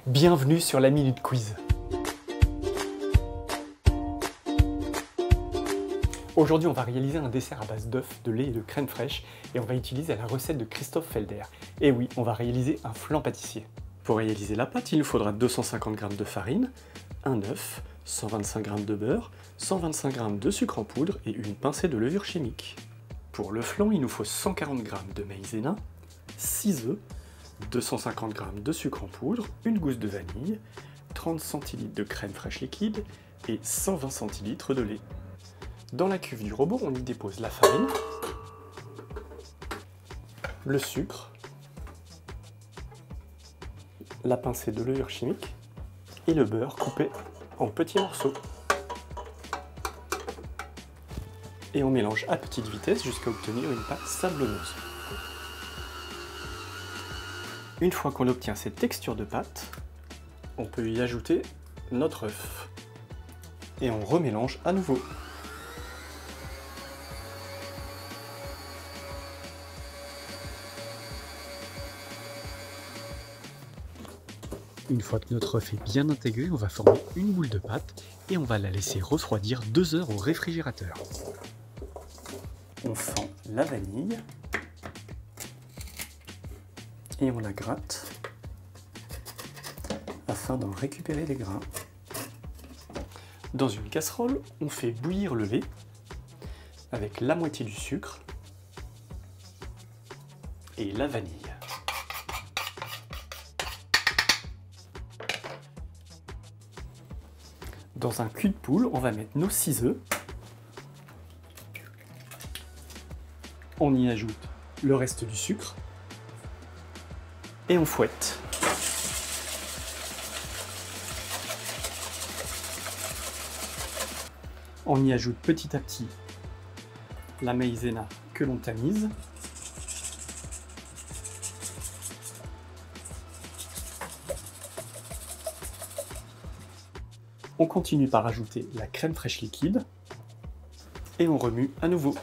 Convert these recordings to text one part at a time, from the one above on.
Bienvenue sur la Minute Quiz. Aujourd'hui, on va réaliser un dessert à base d'œufs, de lait et de crème fraîche et on va utiliser la recette de Christophe Felder. Et oui, on va réaliser un flan pâtissier. Pour réaliser la pâte, il nous faudra 250 g de farine, un œuf, 125 g de beurre, 125 g de sucre en poudre et une pincée de levure chimique. Pour le flan, il nous faut 140 g de maïzena, 6 œufs, 250 g de sucre en poudre, une gousse de vanille, 30 cl de crème fraîche liquide et 120 cl de lait. Dans la cuve du robot, on y dépose la farine, le sucre, la pincée de levure chimique et le beurre coupé en petits morceaux. Et on mélange à petite vitesse jusqu'à obtenir une pâte sablonneuse. Une fois qu'on obtient cette texture de pâte, on peut y ajouter notre œuf. Et on remélange à nouveau. Une fois que notre œuf est bien intégré, on va former une boule de pâte et on va la laisser refroidir 2 heures au réfrigérateur. On fend la vanille et on la gratte afin d'en récupérer les grains. Dans une casserole, on fait bouillir le lait avec la moitié du sucre et la vanille. Dans un cul de poule, on va mettre nos 6 œufs. On y ajoute le reste du sucre et on fouette. On y ajoute petit à petit la maïzena que l'on tamise. On continue par ajouter la crème fraîche liquide et on remue à nouveau.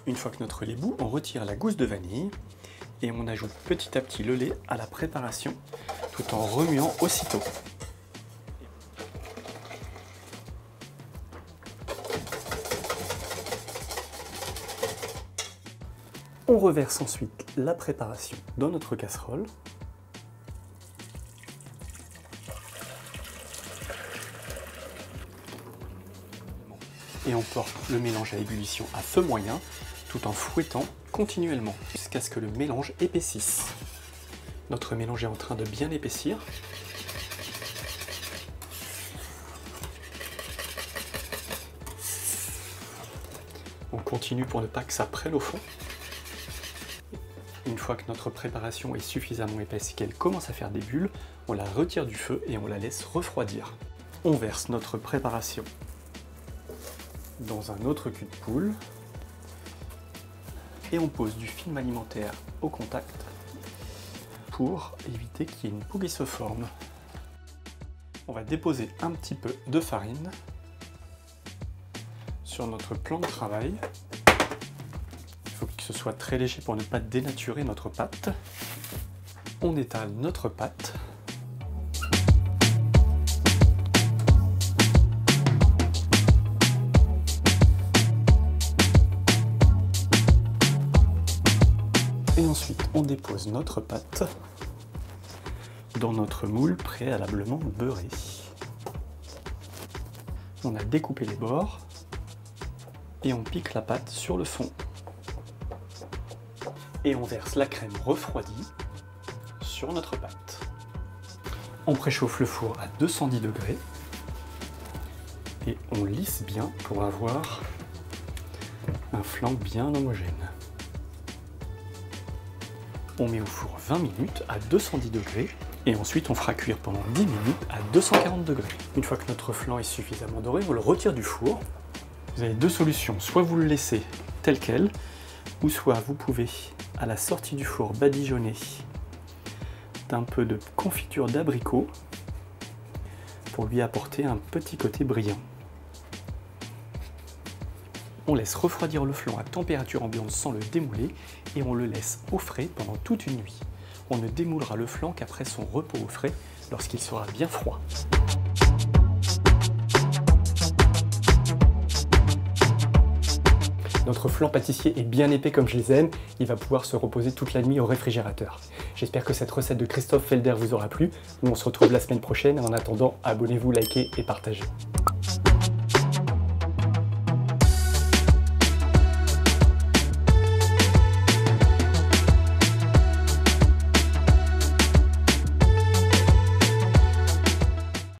Une fois que notre lait bout, on retire la gousse de vanille et on ajoute petit à petit le lait à la préparation tout en remuant aussitôt. On reverse ensuite la préparation dans notre casserole. Et on porte le mélange à ébullition à feu moyen tout en fouettant continuellement jusqu'à ce que le mélange épaississe. Notre mélange est en train de bien épaissir. On continue pour ne pas que ça prenne au fond. Une fois que notre préparation est suffisamment épaisse et qu'elle commence à faire des bulles, on la retire du feu et on la laisse refroidir. On verse notre préparation dans un autre cul de poule et on pose du film alimentaire au contact pour éviter qu'il y ait une poule qui se forme. On va déposer un petit peu de farine sur notre plan de travail. Il faut que ce soit très léger pour ne pas dénaturer notre pâte. On étale notre pâte. Et ensuite, on dépose notre pâte dans notre moule préalablement beurré. On a découpé les bords et on pique la pâte sur le fond. Et on verse la crème refroidie sur notre pâte. On préchauffe le four à 210 degrés et on lisse bien pour avoir un flan bien homogène. On met au four 20 minutes à 210 degrés et ensuite on fera cuire pendant 10 minutes à 240 degrés. Une fois que notre flan est suffisamment doré, on le retire du four. Vous avez deux solutions, soit vous le laissez tel quel, ou soit vous pouvez, à la sortie du four, badigeonner d'un peu de confiture d'abricot pour lui apporter un petit côté brillant. On laisse refroidir le flan à température ambiante sans le démouler et on le laisse au frais pendant toute une nuit. On ne démoulera le flan qu'après son repos au frais, lorsqu'il sera bien froid. Notre flan pâtissier est bien épais comme je les aime, il va pouvoir se reposer toute la nuit au réfrigérateur. J'espère que cette recette de Christophe Felder vous aura plu. Nous on se retrouve la semaine prochaine, en attendant abonnez-vous, likez et partagez.